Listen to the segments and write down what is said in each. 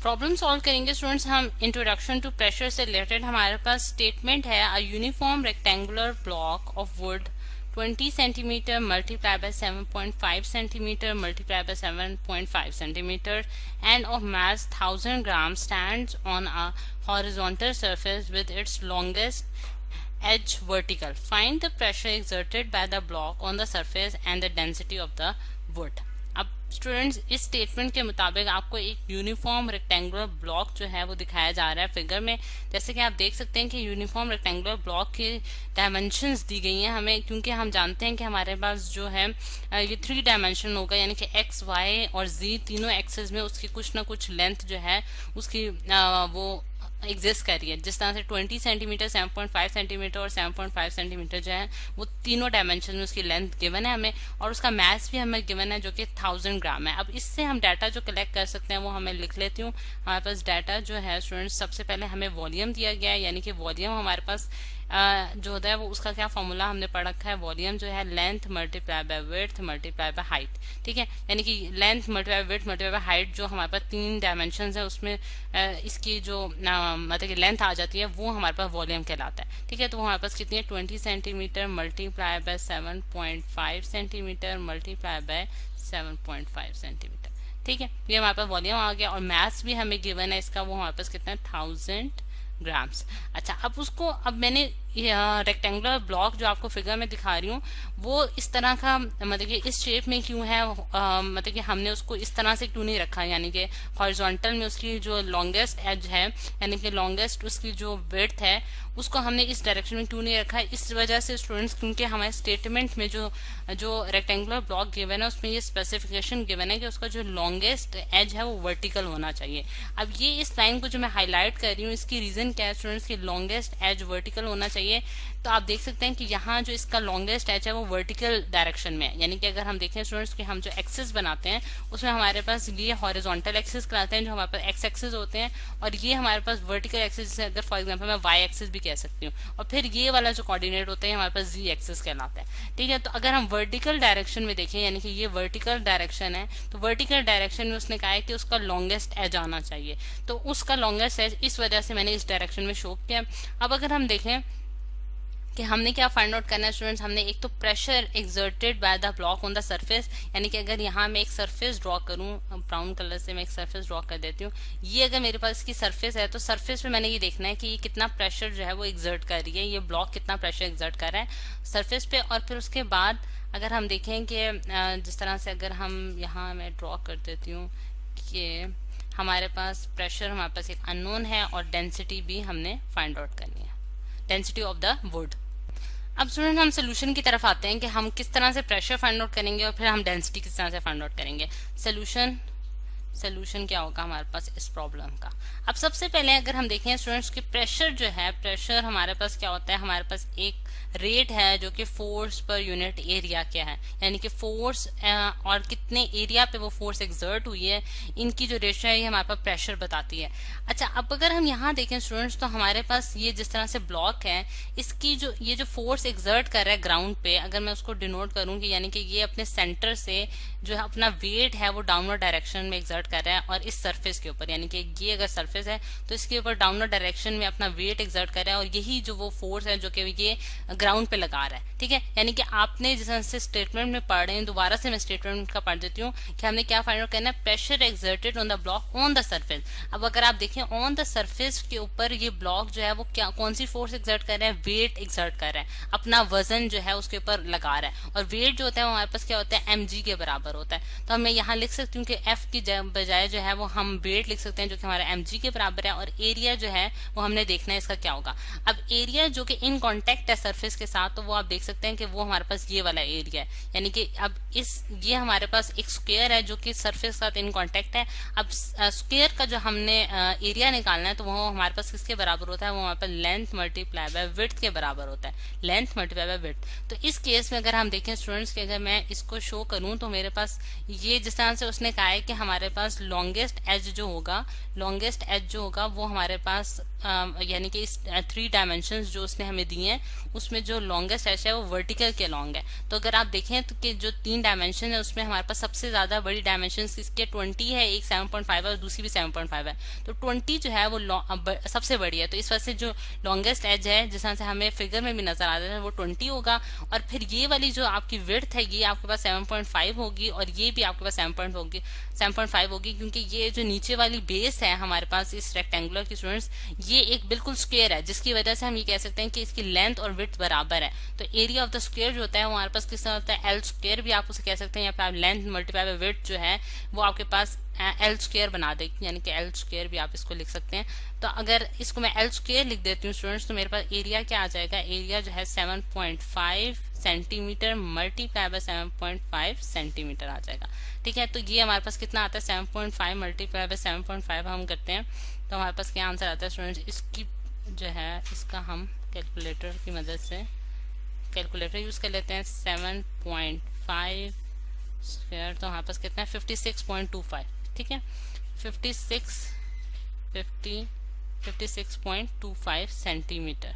Problem solve करेंगे students हम। Introduction to pressure से रिलेटेड हमारे पास स्टेटमेंट है, a uniform rectangular block of would 20 centimeter multiplied by 7.5 centimeter multiplied by 7.5 centimeter and of mass 1000 grams stands on a horizontal surface with its longest edge vertical. Find the pressure exerted by the block on the surface and the density of the wood. अब students इस statement के मुताबिक आपको एक uniform rectangular block जो है वो दिखाया जा रहा है फिगर में। जैसे कि आप देख सकते हैं कि यूनिफॉर्म रेक्टेंगुलर ब्लॉक की डायमेंशंस दी गई हैं हमें, क्योंकि हम जानते हैं कि हमारे पास जो है ये 3 डायमेंशन होगा, यानी कि एक्स, वाई और जी तीनों एक्सेस में उसकी कुछ ना कुछ लेंथ जो है उसकी वो एग्जिस्ट कर रही है। जिस तरह से 20 सेंटीमीटर, 7.5 सेंटीमीटर और 7.5 सेंटीमीटर जो है वो तीनों डायमेंशन में उसकी लेंथ गिवन है हमें, और उसका मास भी हमें गिवन है जो कि 1000 ग्राम है। अब इससे हम डाटा जो कलेक्ट कर सकते हैं वो हमें लिख लेती हूँ। हमारे पास डाटा जो है स्टूडेंट्स, सबसे पहले हमें वॉल्यूम दिया गया है, यानी कि वॉल्यूम हमारे पास जो होता है वो उसका क्या फॉर्मूला हमने पढ़ रखा है, वॉल्यूम जो है length multiply by width multiply by height. ठीक है, यानी कि length multiply by width multiply by height जो हमारे पास 3 डायमेंशन है उसमें इसकी जो मतलब कि लेंथ आ जाती है वो हमारे पास वॉल्यूम कहलाता है। ठीक है, तो हमारे पास कितनी है, 20 centimetre multiply by 7.5 centimetre multiply by 7.5 centimetre. ठीक है, ये हमारे पास वॉल्यूम आ गया, और मास भी हमें गिवन है इसका, वो हमारे पास कितना है 1000 ग्राम्स। अच्छा, अब मैंने रेक्टेंगुलर ब्लॉक जो आपको फिगर में दिखा रही हूँ वो इस तरह का मतलब कि इस शेप में क्यों है, मतलब कि हमने उसको इस तरह से क्यों नहीं रखा, यानी कि हॉरिजॉन्टल में उसकी जो लॉन्गेस्ट एज है यानी कि लॉन्गेस्ट उसकी जो विड्थ है उसको हमने इस डायरेक्शन में क्यों नहीं रखा है। इस वजह से स्टूडेंट्स, क्योंकि हमारे स्टेटमेंट में जो रेक्टेंगुलर ब्लॉक गिवन है उसमें ये स्पेसिफिकेशन गिवन है कि उसका जो लॉन्गेस्ट एज है वो वर्टिकल होना चाहिए। अब ये इस लाइन को जो मैं हाईलाइट कर रही हूँ इसकी रीजन क्या है स्टूडेंट्स, की लॉन्गेस्ट एज वर्टिकल होना चाहिए। तो आप देख सकते हैं कि यहाँ जो इसका लॉन्गेस्ट एज है वो वर्टिकल डायरेक्शन में है, यानी कि अगर हम देखें स्टूडेंट्स कि हम जो एक्सिस बनाते हैं उसमें हमारे पास ये हॉरिजॉन्टल एक्सिस कहलाते हैं जो हमारे पास एक्स एक्सिस होते हैं, और ये हमारे पास वर्टिकल एक्सिस, अगर फॉर एग्जांपल मैं वाई एक्सिस भी कह सकती हूँ, और फिर ये वाला जो कोऑर्डिनेट होते हैं हमारे पास जी एक्सिस कहलाता है। ठीक है, तो अगर हम वर्टिकल डायरेक्शन में देखें, यानी कि ये वर्टिकल डायरेक्शन है, तो वर्टिकल डायरेक्शन में उसने कहा है कि उसका लॉन्गेस्ट एज आना चाहिए, तो उसका लॉन्गेस्ट एज इस वजह से मैंने इस डायरेक्शन में शो किया। अब अगर हम देखें कि हमने क्या फाइंड आउट करना है स्टूडेंट्स, हमने एक तो pressure exerted by the block on the surface, यानी कि अगर यहाँ मैं एक सरफेस ड्रॉ करूँ, ब्राउन कलर से मैं एक सरफेस ड्रॉ कर देती हूँ, ये अगर मेरे पास इसकी सरफेस है तो सरफेस पे मैंने ये देखना है कि ये कितना प्रेशर जो है वो एक्सर्ट कर रही है, ये ब्लॉक कितना प्रेशर एक्सर्ट कर रहा है सरफेस पे। और फिर उसके बाद अगर हम देखें कि जिस तरह से अगर हम यहाँ मैं ड्रॉ कर देती हूँ कि हमारे पास प्रेशर, हमारे पास एक अननोन है, और डेंसिटी भी हमने फाइंड आउट करनी है, डेंसिटी ऑफ द वुड। अब स्टूडेंट हम सोल्यूशन की तरफ आते हैं कि हम किस तरह से प्रेशर फाइंड आउट करेंगे और फिर हम डेंसिटी किस तरह से फाइंड आउट करेंगे। सोल्यूशन क्या होगा हमारे पास इस प्रॉब्लम का। अब सबसे पहले अगर हम देखें स्टूडेंट्स कि प्रेशर जो है, प्रेशर हमारे पास क्या होता है, हमारे पास एक रेट है जो कि फोर्स पर यूनिट एरिया क्या है, यानी कि फोर्स और कितने एरिया पे वो फोर्स एक्सर्ट हुई है, इनकी जो रेशियो है ये हमारे पास प्रेशर बताती है। अच्छा, अब अगर हम यहाँ देखें स्टूडेंट्स तो हमारे पास ये जिस तरह से ब्लॉक है, इसकी ये जो फोर्स एक्सर्ट कर रहा है ग्राउंड पे, अगर मैं उसको डिनोट करूंगी, यानी कि ये अपने सेंटर से जो है अपना वेट है वो डाउनवर्ड डायरेक्शन में एक्सर्ट कर रहा है, और इस सरफेस के ऊपर, यानी कि ये अगर सरफेस है तो इसके ऊपर डाउनवर्ड डायरेक्शन में अपना वेट एक्सर्ट कर रहा है, और यही जो वो फोर्स है जो कि ये ग्राउंड पे लगा रहा है। ठीक है, यानी कि आपने जिस तरह से स्टेटमेंट में पढ़ रहे हैं, दोबारा से मैं स्टेटमेंट का पढ़ देती हूँ कि हमने क्या फाइंड आउट करना है, pressure exerted on the block on the surface. अब अगर आप देखें ऑन द सरफेस के ऊपर ये ब्लॉक जो है वो क्या, कौन सी फोर्स एक्सर्ट कर रहा है, वेट एक्सर्ट कर रहा है, अपना वजन जो है उसके ऊपर लगा रहा है, और वेट जो होता है वो हमारे पास क्या होता है, mg के बराबर होता है। तो मैं यहाँ लिख सकती हूँ कि f की बजाय जो है वो हम वेट लिख सकते हैं जो कि हमारा mg के बराबर है, और एरिया जो है वो हमने देखना है इसका क्या होगा। अब एरिया जो कि इन कॉन्टेक्ट है सरफेस के साथ, तो वो आप देख सकते हैं कि वो हमारे पास ये वाला एरिया है, यानी कि अब ये हमारे पास एक स्क्वायर है जो कि सरफेस के साथ इन कॉन्टेक्ट है। अब स्क्वायर का जो हमने एरिया निकालना है तो वो हमारे पास किसके बराबर होता है, वो हमारे पास लेंथ मल्टीप्लाई बाय विड्थ के बराबर होता है, लेंथ मल्टीप्लाई बाय विड्थ। तो इस केस में अगर हम देखें स्टूडेंट्स कि अगर मैं इसको शो करूं तो मेरे पास ये जिस तरह से उसने कहा है कि हमारे पास पास लॉन्गेस्ट एज जो होगा वो हमारे पास यानी कि इस 3 डायमेंशंस जो उसने हमें दिए हैं उसमें जो लॉन्गेस्ट एज है वो वर्टिकल के लॉन्ग है। तो अगर आप देखें तो कि जो 3 डायमेंशन है उसमें हमारे पास सबसे ज्यादा बड़ी डायमेंशन इसके 20 है, एक 7.5 है और दूसरी भी 7.5 है। तो 20 जो है वो सबसे बड़ी है। तो इस वजह से जो लॉन्गेस्ट एज है जिस तरह से हमें फिगर में भी नजर आ रहा है वो 20 होगा। और फिर ये वाली जो आपकी विड्थ है ये आपके पास 7.5 होगी और ये भी आपके पास 7.5 होगी, क्योंकि ये जो नीचे वाली बेस है हमारे पास इस रेक्टेंगुलर की स्टूडेंट्स ये एक बिल्कुल स्क्वायर है, जिसकी वजह से हम ये कह सकते हैं कि इसकी लेंथ और विड्थ बराबर है। तो एरिया ऑफ द स्क्वायर जो होता है वो हमारे पास किस तरह होता है, एल स्क्वायर भी आप उसे कह सकते हैं, या फिर आप लेंथ मल्टीप्लाई बाय विड्थ जो है वो आपके पास एल स्क्वायर बना देगी, यानी कि एल स्क्वायर भी आप इसको लिख सकते हैं। तो अगर इसको मैं एल स्क्वायर लिख देती हूँ स्टूडेंट्स तो मेरे पास एरिया क्या आ जाएगा, एरिया जो है 7.5 सेंटीमीटर मल्टीप्लाई बाय 7.5 सेंटीमीटर आ जाएगा। ठीक है, तो ये हमारे पास कितना आता है 7.5 मल्टीप्लाई बाय 7.5 हम करते हैं तो हमारे पास क्या आंसर आता है स्टूडेंट्स। इसकी जो है इसका हम कैलकुलेटर की मदद से कैलकुलेटर यूज कर लेते हैं। 7.5 स्क्वायर तो हमारे पास कितना है 56.25। ठीक है, 56.25 सेंटीमीटर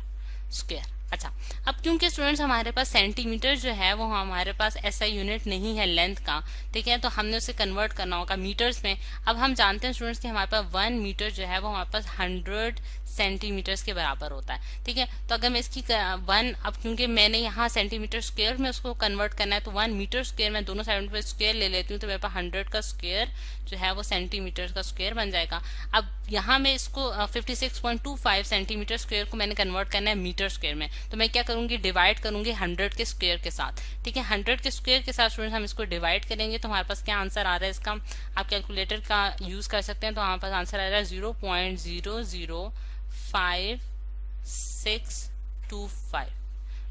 स्क्वायर। अच्छा, अब क्योंकि स्टूडेंट्स हमारे पास सेंटीमीटर जो है वो हमारे पास ऐसा यूनिट नहीं है लेंथ का, ठीक है, तो हमने उसे कन्वर्ट करना होगा मीटर्स में। अब हम जानते हैं स्टूडेंट्स कि हमारे पास 1 मीटर जो है वो हमारे पास 100 सेंटीमीटर्स के बराबर होता है। ठीक है, तो अगर मैं इसकी अब क्योंकि मैंने यहाँ सेंटीमीटर स्क्वायर में उसको कन्वर्ट करना है तो 1 मीटर स्क्वायर मैं दोनों साइड पे स्क्वायर ले लेती हूँ तो मेरे पास 100 का स्क्वायर जो है वो सेंटीमीटर का स्क्वायर बन जाएगा। अब यहाँ मैं इसको 56.25 सेंटीमीटर स्क्वायर को मैंने कन्वर्ट करना है मीटर स्क्वायर में, तो मैं क्या करूंगी डिवाइड करूंगी 100 के स्क्वायर के साथ। ठीक है, 100 के स्क्वायर के साथ स्टूडेंट हम इसको डिवाइड करेंगे तो हमारे पास क्या आंसर आ रहा है इसका, आप कैलकुलेटर का यूज कर सकते हैं। तो हमारे पास आंसर आ रहा है 0.00565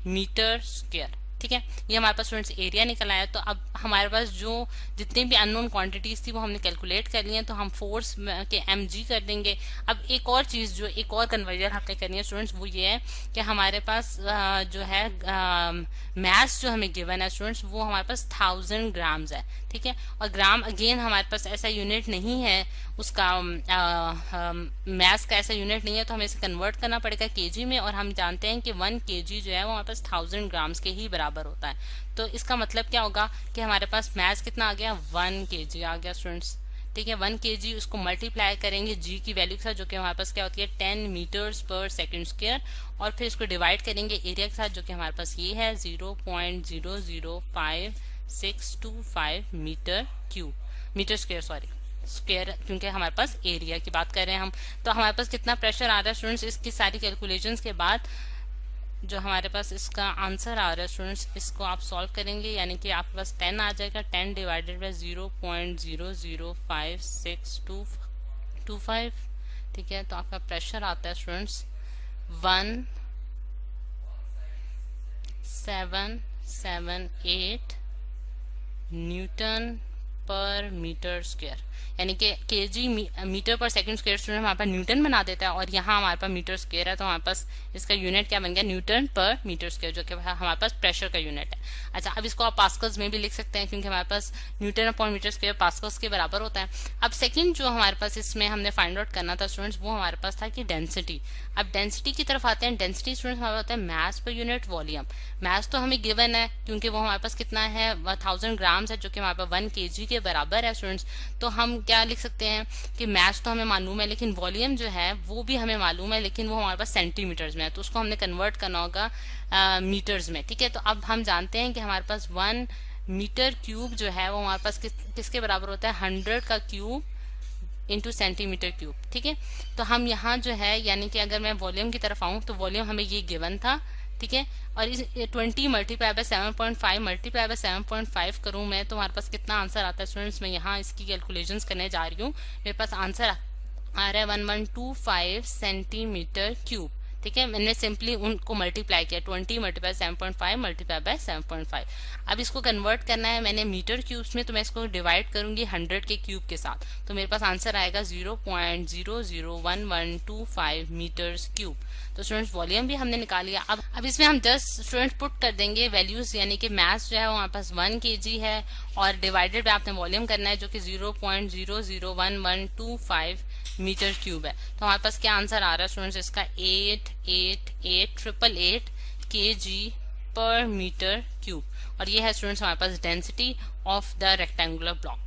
मीटर स्क्वायर। ठीक है, ये हमारे पास स्टूडेंट्स एरिया निकल आया। तो अब हमारे पास जो जितनी भी अननोन क्वांटिटीज थी वो हमने कैलकुलेट कर ली है, तो हम फोर्स के mg कर देंगे। अब एक और चीज जो एक और कन्वर्जन हमने करनी है स्टूडेंट्स वो ये है कि हमारे पास जो है मास जो हमें गिवन है स्टूडेंट्स वो हमारे पास 1000 ग्राम्स है। ठीक है, और ग्राम अगेन हमारे पास ऐसा यूनिट नहीं है, उसका मास का ऐसा यूनिट नहीं है, तो हमें इसे कन्वर्ट करना पड़ेगा केजी में। और हम जानते हैं कि 1 kg जो है वो हमारे पास 1000 ग्राम्स के ही बराबर होता है। तो इसका मतलब क्या होगा कि हमारे पास मास कितना आ गया 1 kg आ गया स्टूडेंट्स। ठीक है, 1 kg उसको मल्टीप्लाई करेंगे जी की वैल्यू के साथ जो कि हमारे पास क्या होती है 10 मीटर्स पर सेकंड स्क्वायर, और फिर इसको डिवाइड करेंगे एरिया के साथ जो कि हमारे पास ये है 0.00565 मीटर स्क्वायर, क्योंकि हमारे पास एरिया की बात कर रहे हैं हम। तो हमारे पास कितना प्रेशर आ रहा है स्टूडेंट्स इसकी सारी कैलकुलेशंस के बाद जो हमारे पास इसका आंसर आ रहा है स्टूडेंट्स, इसको आप सॉल्व करेंगे यानी कि आपके पास 10 आ जाएगा। 10 डिवाइडेड बाय 0.0056225। ठीक है, तो आपका प्रेशर आता है स्टूडेंट्स 1778 न्यूटन पर मीटर स्क्वायर, यानी कि केजी मीटर पर सेकंड स्क्वायर स्टूडेंट हमारे पास न्यूटन बना देता है, और यहाँ हमारे पास मीटर स्क्वायर है तो हमारे पास इसका यूनिट क्या बन गया न्यूटन पर मीटर स्क्वायर, जो कि हमारे पास प्रेशर का यूनिट है। अच्छा, अब इसको आप पास्कल्स में भी लिख सकते हैं क्योंकि हमारे पास newton upon metre square pascals के बराबर होता है। अब सेकंड जो हमारे पास इसमें हमने फाइंड आउट करना था स्टूडेंट्स वो हमारे पास था कि डेंसिटी। अब डेंसिटी की तरफ आते हैं। डेंसिटी स्टूडेंट्स हमारा होता है मास पर यूनिट वॉल्यूम। मास तो हमें गिवन है क्योंकि वो हमारे पास कितना है 1000 ग्राम्स है, जो कि हमारे पास 1 kg के बराबर है स्टूडेंट्स। तो हम क्या लिख सकते हैं कि मास तो हमें मालूम है लेकिन वॉल्यूम जो है वो भी हमें मालूम है, लेकिन वो हमारे पास सेंटीमीटर्स में है, तो उसको हमने कन्वर्ट करना होगा मीटर्स में। ठीक है, तो अब हम जानते हैं कि हमारे पास 1 मीटर क्यूब जो है वो हमारे पास किसके बराबर होता है 100 का क्यूब इंटू सेंटीमीटर क्यूब। ठीक है, तो हम यहाँ जो है यानी कि अगर मैं वॉल्यूम की तरफ आऊँ तो वॉल्यूम हमें ये गिवन था। ठीक है, और इस 20 मल्टीप्लाई बाय 7.5 मल्टीप्लाई बाय 7.5 करूँ मैं तो हमारे पास कितना आंसर आता है स्टूडेंट्स। मैं यहाँ इसकी कैलकुलेशंस करने जा रही हूँ। मेरे पास आंसर आ रहा है 1125 सेंटीमीटर क्यूब। ठीक है, मैंने सिंपली उनको मल्टीप्लाई किया, 20 मल्टीप्लाई 7.5 मल्टीप्लाई बाय 7.5। अब इसको कन्वर्ट करना है मैंने मीटर क्यूब्स में, तो मैं इसको डिवाइड करूंगी 100 के क्यूब के साथ, तो मेरे पास आंसर आएगा 0.001125 मीटर्स क्यूब। तो स्टूडेंट्स वॉल्यूम भी हमने निकाल लिया। अब इसमें हम जस्ट स्टूडेंट्स पुट कर देंगे वैल्यूज, यानी कि मास जो है हमारे पास 1 kg है और डिवाइडेड बाय आपने वॉल्यूम करना है जो कि 0.001125 मीटर क्यूब है। तो हमारे पास क्या आंसर आ रहा है स्टूडेंट्स इसका 888888 kg पर मीटर क्यूब। और ये है स्टूडेंट्स हमारे पास density of the rectangular block.